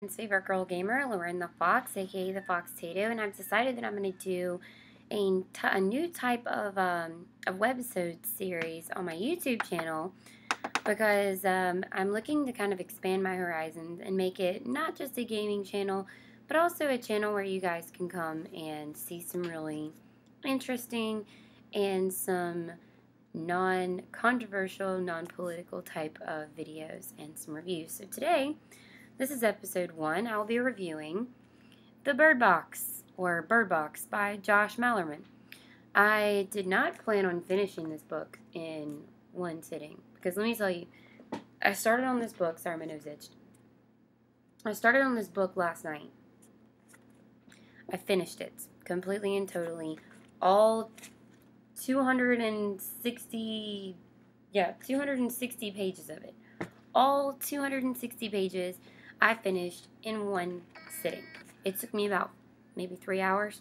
Favorite girl gamer, Lauren the Fox, aka the Fox Tato, and I've decided that I'm going to do a new type of webisode series on my YouTube channel because I'm looking to kind of expand my horizons and make it not just a gaming channel, but also a channel where you guys can come and see some really interesting and some non-controversial, non-political type of videos and some reviews. So today, this is episode 1. I'll be reviewing The Bird Box, or Bird Box, by Josh Malerman. I did not plan on finishing this book in one sitting, because let me tell you, I started on this book, sorry my nose itched. I started on this book last night. I finished it completely and totally, all 260 pages of it. All 260 pages I finished in one sitting. It took me about maybe 3 hours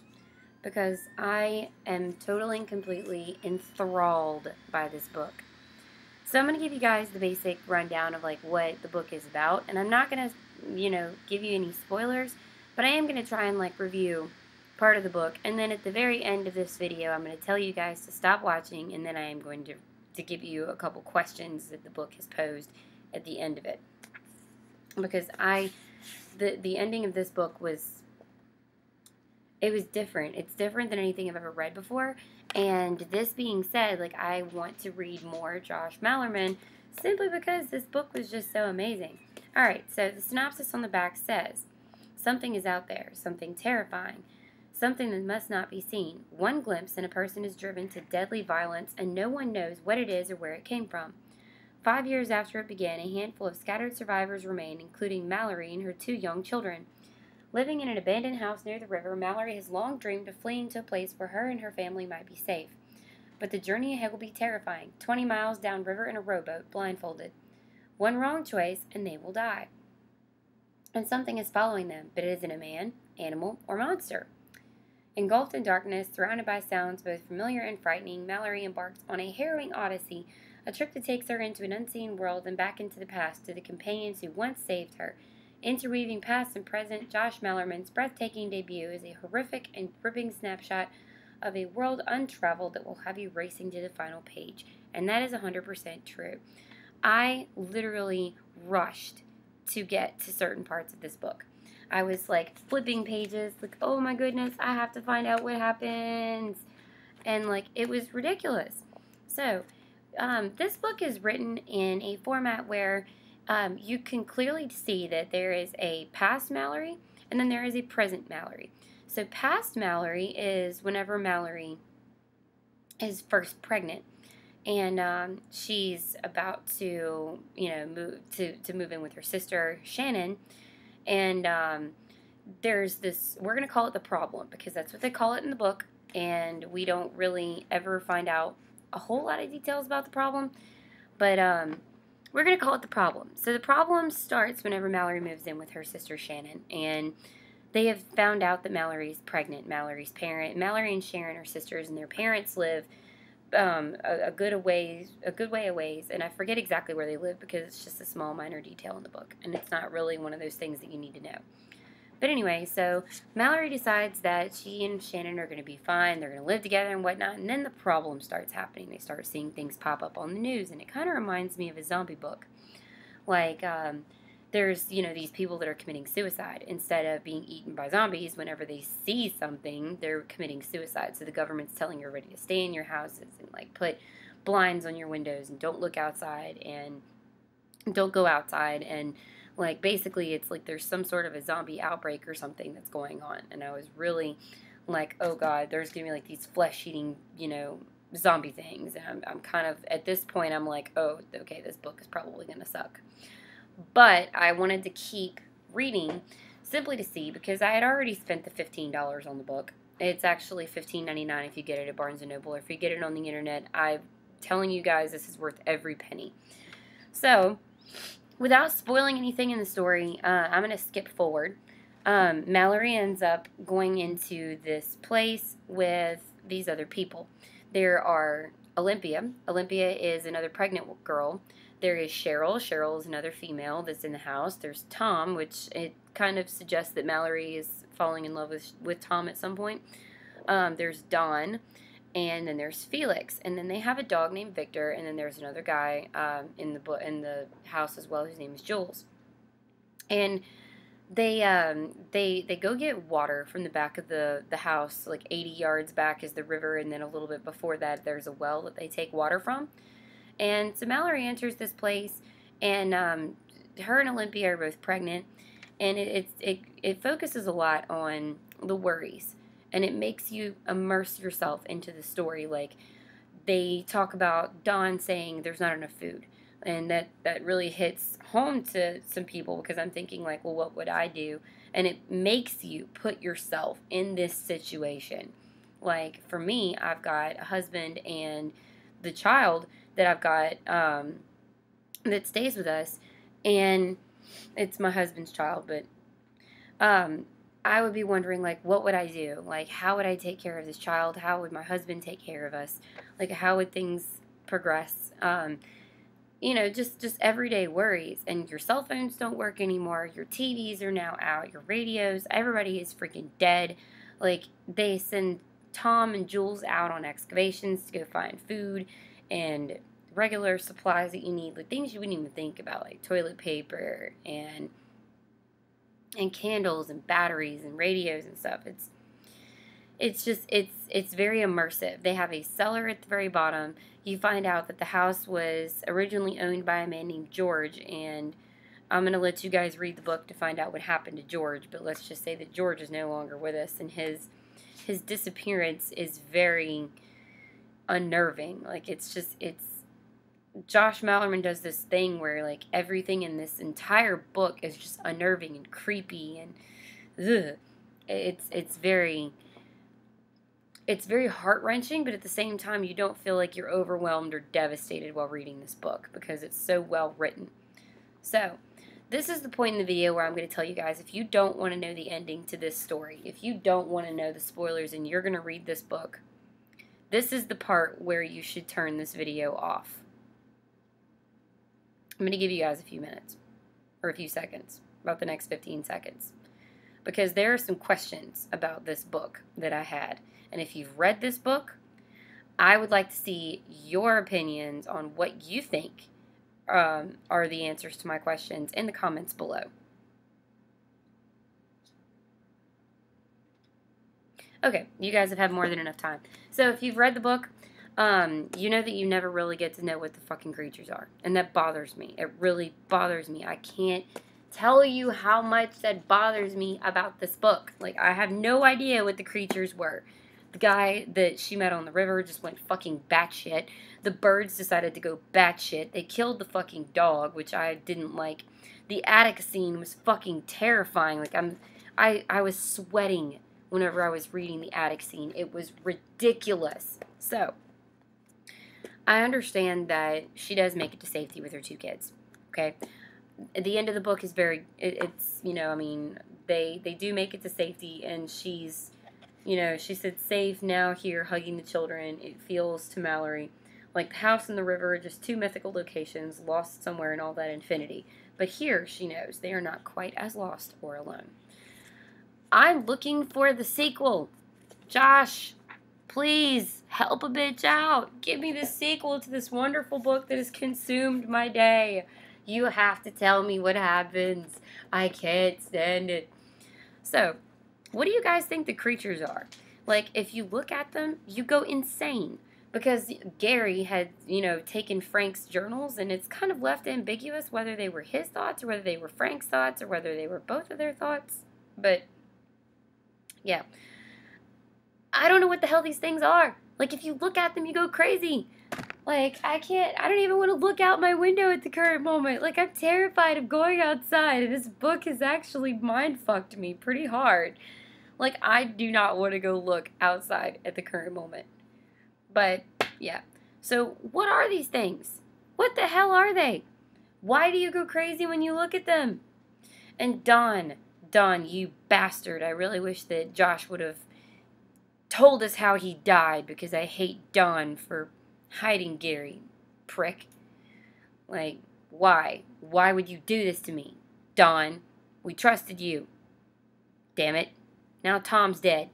because I am totally and completely enthralled by this book. So I'm going to give you guys the basic rundown of like what the book is about, and I'm not going to, give you any spoilers, but I am going to try and like review part of the book, and then at the very end of this video I'm going to tell you guys to stop watching, and then I am going to give you a couple questions that the book has posed at the end of it. Because the ending of this book was different. It's different than anything I've ever read before. And this being said, like, I want to read more Josh Malerman simply because this book was just so amazing. Alright, so the synopsis on the back says, something is out there, something terrifying, something that must not be seen. One glimpse and a person is driven to deadly violence and no one knows what it is or where it came from. 5 years after it began, a handful of scattered survivors remain, including Mallory and her 2 young children. Living in an abandoned house near the river, Mallory has long dreamed of fleeing to a place where her and her family might be safe. But the journey ahead will be terrifying, 20 miles downriver in a rowboat, blindfolded. One wrong choice, and they will die. And something is following them, but it isn't a man, animal, or monster. Engulfed in darkness, surrounded by sounds both familiar and frightening, Mallory embarks on a harrowing odyssey, a trip that takes her into an unseen world and back into the past to the companions who once saved her. Interweaving past and present, Josh Malerman's breathtaking debut is a horrific and gripping snapshot of a world untraveled that will have you racing to the final page. And that is 100% true. I literally rushed to get to certain parts of this book. I was like flipping pages, like, oh my goodness, I have to find out what happens. And like, it was ridiculous. So, this book is written in a format where you can clearly see that there is a past Mallory and then there is a present Mallory. So past Mallory is whenever Mallory is first pregnant, and she's about to, move in with her sister Shannon, and there's this. We're gonna call it the problem because that's what they call it in the book, and we don't really ever find out a whole lot of details about the problem, but we're going to call it the problem. So the problem starts whenever Mallory moves in with her sister Shannon, and they have found out that Mallory's pregnant. Mallory and Sharon are sisters, and their parents live a good way away, and I forget exactly where they live because it's just a small minor detail in the book, and it's not really one of those things that you need to know. But anyway, so Mallory decides that she and Shannon are going to be fine. They're going to live together and whatnot. And then the problem starts happening. They start seeing things pop up on the news. And it kind of reminds me of a zombie book. Like, there's, these people that are committing suicide. Instead of being eaten by zombies, whenever they see something, they're committing suicide. So the government's telling everybody to stay in your houses and, like, put blinds on your windows and don't look outside and don't go outside, and like basically it's like there's some sort of a zombie outbreak or something that's going on. And I was really like, oh god, there's gonna be like these flesh-eating, zombie things. And I'm kind of, at this point, I'm like, oh, okay, this book is probably gonna suck. But I wanted to keep reading simply to see, because I had already spent the $15 on the book. It's actually $15.99 if you get it at Barnes & Noble, or if you get it on the internet. I'm telling you guys, this is worth every penny. So, without spoiling anything in the story, I'm going to skip forward. Mallory ends up going into this place with these other people. There are Olympia. Olympia is another pregnant girl There is Cheryl. Cheryl is another female that's in the house. There's Tom, which it kind of suggests that Mallory is falling in love with Tom at some point. There's Dawn, and then there's Felix, and then they have a dog named Victor, and then there's another guy in the house as well whose name is Jules. And they go get water from the back of the house, like 80 yards back is the river, and then a little bit before that there's a well that they take water from. And so Mallory enters this place, and her and Olympia are both pregnant, and it focuses a lot on the worries, and it makes you immerse yourself into the story. Like, they talk about Dawn saying there's not enough food, and that really hits home to some people, because I'm thinking, like, well, what would I do? And it makes you put yourself in this situation. Like, for me, I've got a husband and the child that I've got that stays with us, and it's my husband's child, but I would be wondering, like, what would I do? Like, how would I take care of this child? How would my husband take care of us? Like, how would things progress? You know, just everyday worries. And your cell phones don't work anymore. Your TVs are now out. Your radios. Everybody is freaking dead. Like, they send Tom and Jules out on excavations to go find food and regular supplies that you need, like things you wouldn't even think about, like toilet paper and candles and batteries and radios and stuff. It's very immersive. They have a cellar at the very bottom. You find out that the house was originally owned by a man named George, and I'm going to let you guys read the book to find out what happened to George, but let's just say that George is no longer with us, and his disappearance is very unnerving. Like, it's Josh Malerman does this thing where, like, everything in this entire book is just unnerving and creepy, and ugh. It's very heart-wrenching, but at the same time you don't feel like you're overwhelmed or devastated while reading this book because it's so well written. So, this is the point in the video where I'm going to tell you guys, if you don't want to know the ending to this story, if you don't want to know the spoilers and you're going to read this book, this is the part where you should turn this video off. I'm going to give you guys a few minutes, or a few seconds, about the next 15 seconds. Because there are some questions about this book that I had. And if you've read this book, I would like to see your opinions on what you think are the answers to my questions in the comments below. Okay, you guys have had more than enough time. So if you've read the book, you know that you never really get to know what the fucking creatures are. And that bothers me. It really bothers me. I can't tell you how much that bothers me about this book. Like, I have no idea what the creatures were. The guy that she met on the river just went fucking batshit. The birds decided to go batshit. They killed the fucking dog, which I didn't like. The attic scene was fucking terrifying. Like, I was sweating whenever I was reading the attic scene. It was ridiculous. So, I understand that she does make it to safety with her 2 kids. Okay? At the end of the book is it's, you know, I mean, they do make it to safety, and she's, you know, she said safe now here, hugging the children. It feels to Mallory like the house and the river are just 2 mythical locations lost somewhere in all that infinity. But here, she knows, they are not quite as lost or alone. I'm looking for the sequel. Josh, please help a bitch out. Give me the sequel to this wonderful book that has consumed my day. You have to tell me what happens. I can't stand it. So, what do you guys think the creatures are? Like, if you look at them, you go insane. Because Gary had, you know, taken Frank's journals, and it's kind of left ambiguous whether they were his thoughts or whether they were Frank's thoughts or whether they were both of their thoughts. But, yeah. I don't know what the hell these things are. Like, if you look at them, you go crazy. Like, I don't even want to look out my window at the current moment. Like, I'm terrified of going outside, and this book has actually mind-fucked me pretty hard. Like, I do not want to go look outside at the current moment. But, yeah. So, what are these things? What the hell are they? Why do you go crazy when you look at them? And Don, you bastard. I really wish that Josh would have told us how he died, because I hate Don for hiding Gary, prick. Like, Why? Why would you do this to me? Dawn, we trusted you. Damn it. Now Tom's dead.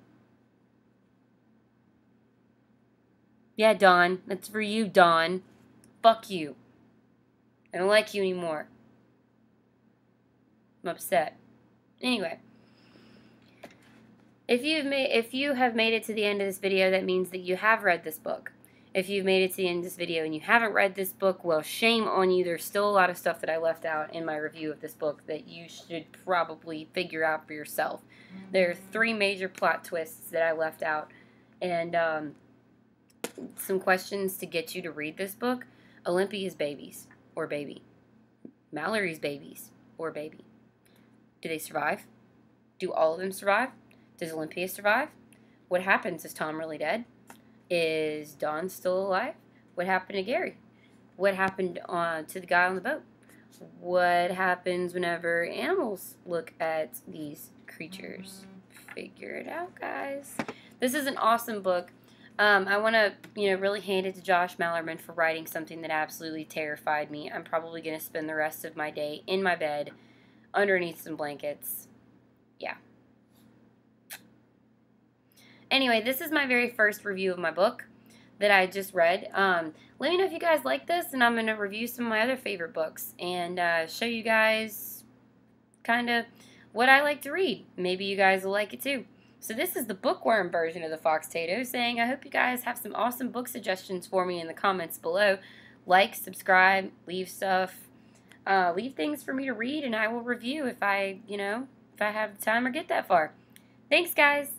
Yeah, Dawn. That's for you, Dawn. Fuck you. I don't like you anymore. I'm upset. Anyway. If you have made it to the end of this video, that means that you have read this book. If you've made it to the end of this video and you haven't read this book, well, shame on you. There's still a lot of stuff that I left out in my review of this book that you should probably figure out for yourself. There are 3 major plot twists that I left out, and some questions to get you to read this book. Olympia's babies, or baby. Mallory's babies, or baby. Do they survive? Do all of them survive? Does Olympia survive? What happens? Is Tom really dead? Is Dawn still alive? What happened to Gary? What happened to the guy on the boat? What happens whenever animals look at these creatures? Figure it out, guys. This is an awesome book. I want to, really hand it to Josh Malerman for writing something that absolutely terrified me. I'm probably going to spend the rest of my day in my bed, underneath some blankets. Yeah. Anyway, this is my very first review of my book that I just read. Let me know if you guys like this, and I'm going to review some of my other favorite books and show you guys kind of what I like to read. Maybe you guys will like it too. So this is the bookworm version of the Fox Tato, saying I hope you guys have some awesome book suggestions for me in the comments below. Like, subscribe, leave stuff, leave things for me to read, and I will review if I have the time or get that far. Thanks, guys.